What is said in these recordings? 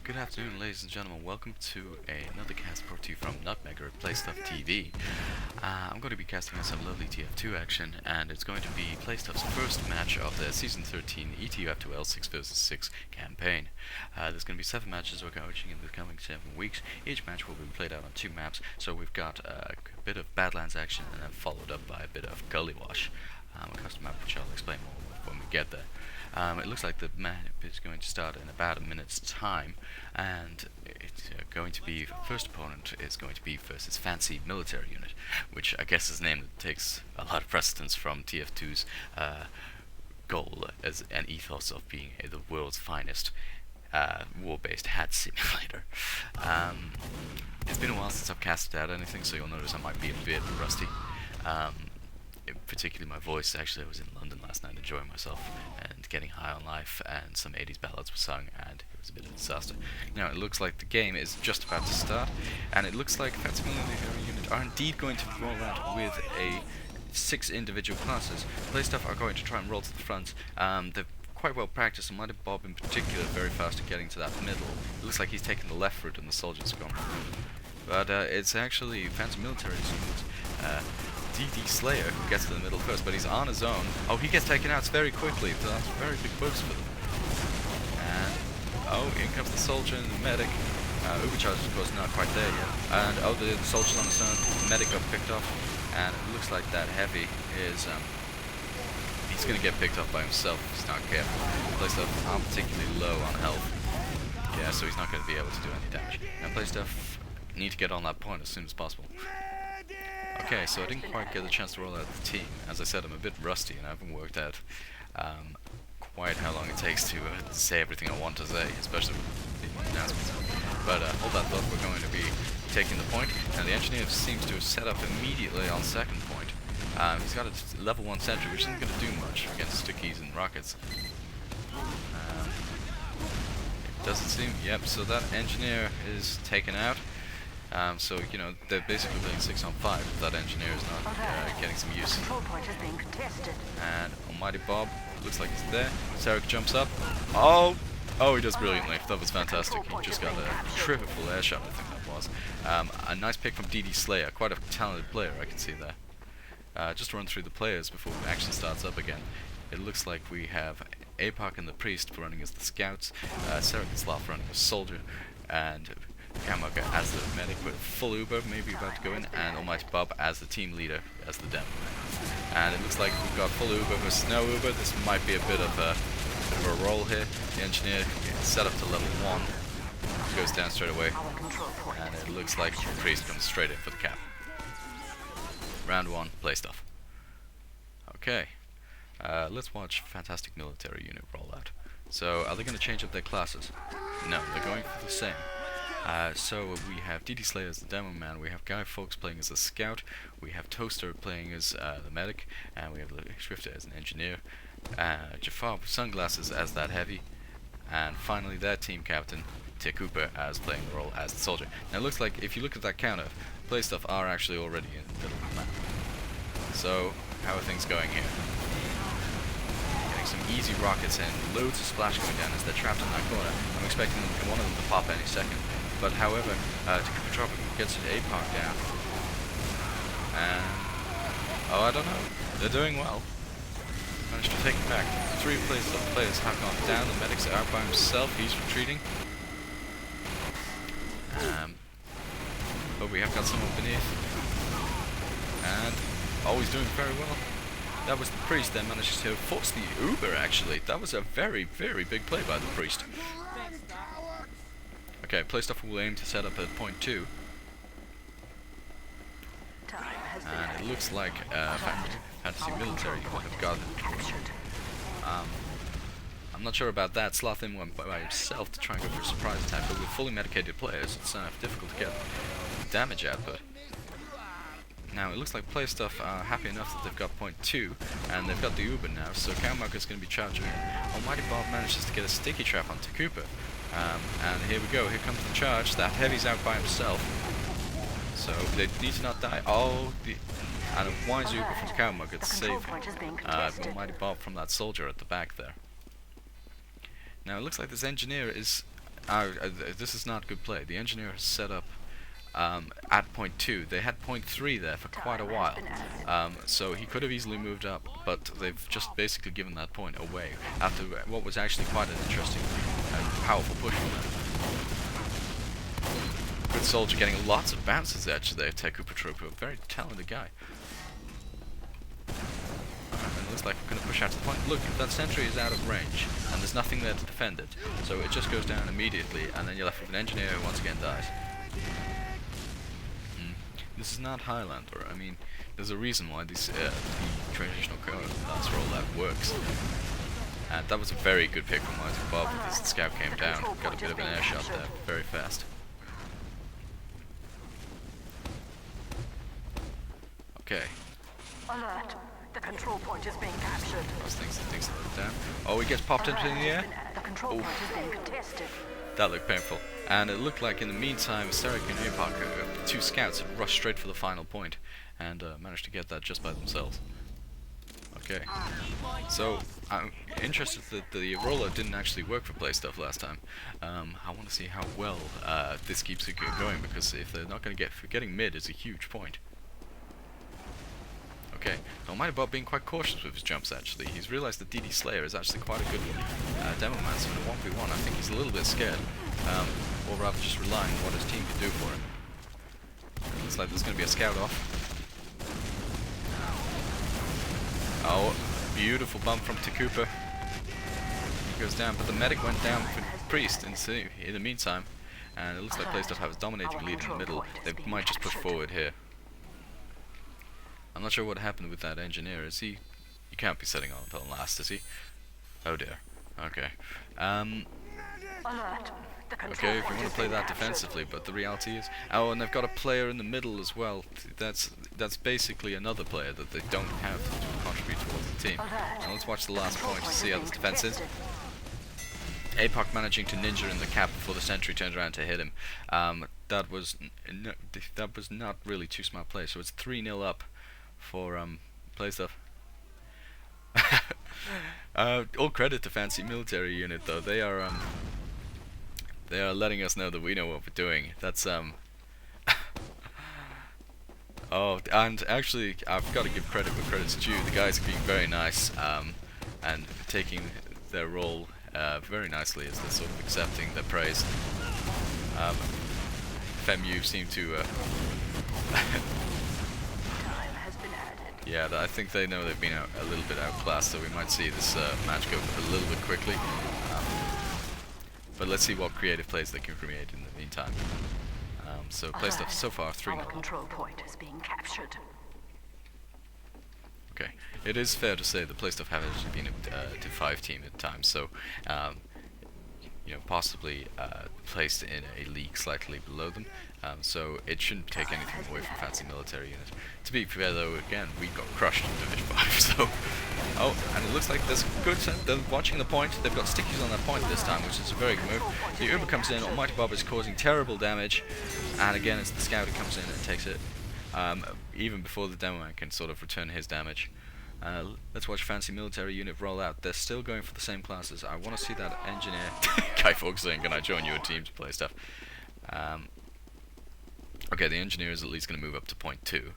Good afternoon, ladies and gentlemen. Welcome to another cast brought to you from Nutmeg or Playstuff TV. I'm going to be casting in some lovely TF2 action, and it's going to be Playstuff's first match of the Season 13 ETU-F2L 6 vs 6 campaign. There's going to be 7 matches we're coaching in the coming 7 weeks. Each match will be played out on 2 maps, so we've got a bit of Badlands action and then followed up by a bit of Gully Wash. A custom map which I'll explain more when we get there. It looks like the map is going to start in about a minute's time, and it's going to be, first opponent is going to be versus Fancy Military Unit, which I guess is a name that takes a lot of precedence from TF2's goal as an ethos of being the world's finest war-based hat simulator. It's been a while since I've casted out anything, so you'll notice I might be a bit rusty. Particularly my voice. Actually, I was in London last night enjoying myself and getting high on life, and some 80s ballads were sung, and it was a bit of a disaster. Now it looks like the game is just about to start, and it looks like Fancy Military Unit are indeed going to roll out with 6 individual classes. Playstuff are going to try and roll to the front. They're quite well practiced, and almightybob in particular very fast at getting to that middle. It looks like he's taken the left route and the soldiers gone. But it's actually Fancy Military Unit. DD Slayer who gets to the middle first, but he's on his own. Oh, he gets taken out very quickly, so that's a very big boost for them. And, oh, in comes the soldier and the medic. Overcharge, of course, not quite there yet. And, oh, the soldier's on his own. The medic got picked off, and it looks like that heavy is, he's gonna get picked off by himself if he's not careful. Playstuff aren't particularly low on health. Yeah, so he's not gonna be able to do any damage. Now, Playstuff need to get on that point as soon as possible. Okay, so I didn't quite get a chance to roll out the team. As I said, I'm a bit rusty and I haven't worked out quite how long it takes to say everything I want to say, especially with the announcements. But hold that thought, we're going to be taking the point, and the engineer seems to have set up immediately on second point. He's got a level 1 sentry, which isn't going to do much against stickies and rockets. It doesn't seem... Yep, so that engineer is taken out. So, you know, they're basically playing 6 on 5 if that engineer is not getting some use. And almightybob, looks like he's there. Sarek jumps up. Oh, he does brilliantly. That was fantastic. He just got a triple air shot, I think that was. A nice pick from DD Slayer, quite a talented player, I can see there. Just to run through the players before action starts up again. It looks like we have Apoc and the Priest running as the scouts, Sarek and Sloth running as soldier, and Keekerdc as the medic with full Uber, maybe about to go in, and almightybob as the team leader, as the demo. And it looks like we've got full Uber versus no Uber. This might be a bit of a roll here. The engineer gets set up to level 1, goes down straight away, and it looks like the Priest comes straight in for the cap. Round 1, Playstuff. Okay, let's watch Fantastic Military Unit roll out. So, are they going to change up their classes? No, they're going for the same. So we have DD Slayer as the demo man, we have Guy Fawkes playing as a scout, we have Toaster playing as the medic, and we have Shrifter as an engineer, Jafar with sunglasses as that heavy, and finally their team captain, Keekerdc, as playing the role as the soldier. Now it looks like, if you look at that counter, Playstuff are actually already in the middle of the map. So, how are things going here? Getting some easy rockets in, loads of splash going down as they're trapped in that corner. I'm expecting one of them to pop any second. But however, Keekerdc gets Apoc down. And... oh, I don't know. They're doing well. Managed to take it back. 3 players have gone down. The medic's out by himself. He's retreating. But we have got someone beneath. And... oh, he's doing very well. That was the Priest that managed to force the Uber, actually. That was a very, very big play by the Priest. Okay, Playstuff will aim to set up at point 2. And it looks like Fantasy Military have got it. I'm not sure about that. Sloth in went by himself to try and go for a surprise attack, but with fully medicated players, it's difficult to get damage output. Now, it looks like Playstuff are happy enough that they've got point 2, and they've got the Uber now, so Keekerdc is going to be charging. almightybob manages to get a sticky trap onto Cooper. And here we go, here comes the charge. That heavy's out by himself, so they need to not die. Oh, and a wise Uber from Keekerdc gets saved. almightybob from that soldier at the back there. Now it looks like this engineer is this is not good play. The engineer has set up at point 2. They had point 3 there for quite a while, so he could have easily moved up, but they've just basically given that point away after what was actually quite an interesting and powerful push from them. Good soldier getting lots of bounces actually there, Teku Petropo, a very talented guy. And it looks like we're going to push out to the point. Look, that sentry is out of range, and there's nothing there to defend it, so it just goes down immediately, and then you're left with an engineer who once again dies. This is not Highlander. I mean, there's a reason why this the transitional class rollout works. And that was a very good pick from Almighty Bob because the scout came down, got a bit of an air shot there, very fast. Okay. Alert! The control point is being captured. Those things down. Oh, he gets popped into the air. The control point is being contested. That looked painful. And it looked like in the meantime, Sarek and Apak, the two scouts, had rushed straight for the final point and managed to get that just by themselves. Okay. So, I'm interested that the roller didn't actually work for Playstuff last time. I want to see how well this keeps it going, because if they're not going to getting mid is a huge point. Okay, Almighty Bob being quite cautious with his jumps actually. He's realised that DD Slayer is actually quite a good demo man, so in a 1v1 I think he's a little bit scared, or rather just relying on what his team can do for him. It looks like there's going to be a scout off. Oh, beautiful bump from Takupa. He goes down, but the medic went down for Priest in the meantime, and it looks like Playstuff has a dominating lead in the middle. They might just push forward here. I'm not sure what happened with that engineer. Is he? You can't be setting on until last, is he? Oh dear. Okay. Okay, if you want to play that defensively, but the reality is, oh, and they've got a player in the middle as well. That's basically another player that they don't have to contribute towards the team. Now let's watch the last point to see how this defense is. Apak managing to ninja in the cap before the sentry turned around to hit him. That was not really too smart play. So it's 3-0 up for Playstuff. All credit to Fancy Military Unit though. They are letting us know that we know what we're doing. That's oh, and actually I've got to give credit where credit's due. The guys are being very nice and taking their role very nicely as they're sort of accepting their praise. FMU seem to yeah, I think they know they've been a little bit outclassed, so we might see this match go a little bit quickly. But let's see what creative plays they can create in the meantime. So Playstuff so far 3-0. Control point is being captured. Okay, it is fair to say that Playstuff have actually been a Div 5 team at times, so you know, possibly placed in a league slightly below them. So it shouldn't take anything away from Fancy Military Unit. To be fair though, again, we got crushed in Division 5, so... Oh, and it looks like there's good... They're watching the point. They've got stickies on that point this time, which is a very good move. The Uber comes in, Almighty Bob is causing terrible damage, and again it's the scout who comes in and takes it, even before the demo man can sort of return his damage. Let's watch Fancy Military Unit roll out. They're still going for the same classes. I want to see that engineer... Kai Fox saying, can I join your team to play stuff? Okay, the engineer is at least going to move up to point 2.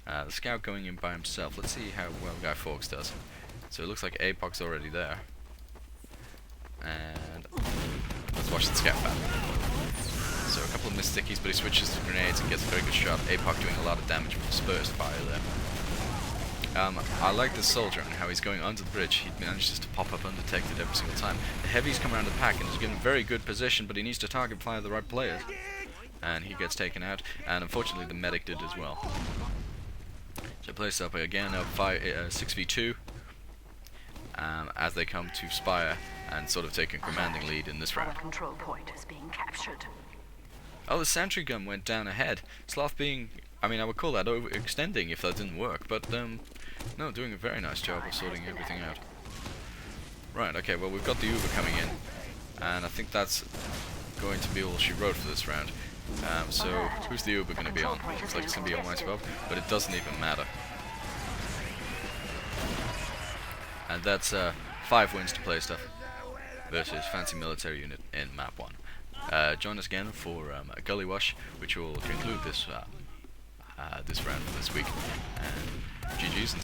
The scout going in by himself. Let's see how well Guy Fawkes does. So it looks like Apok's already there. And let's watch the scout battle. So a couple of missed stickies, but he switches to grenades and gets a very good shot. Apok doing a lot of damage with dispersed fire there. I like this soldier and how he's going under the bridge. He manages to pop up undetected every single time. The heavies come around the pack and is given very good position, but he needs to target fire the right players. And he gets taken out, and unfortunately the medic did as well. So Playstuff again up 6v2 as they come to Spire and sort of take a commanding lead in this round. Control point is being captured. Oh, the sentry gun went down ahead. Sloth being, I mean, I would call that overextending if that didn't work, but no, doing a very nice job of sorting everything out. Right, okay, well we've got the Uber coming in, and I think that's going to be all she wrote for this round. So, who's the Uber going to be on? Looks like it's going to be Almighty Bob, but it doesn't even matter. And that's 5 wins to Playstuff versus Fancy Military Unit in map 1. join us again for a Gully Wash, which will conclude this this round for this week. And GG's.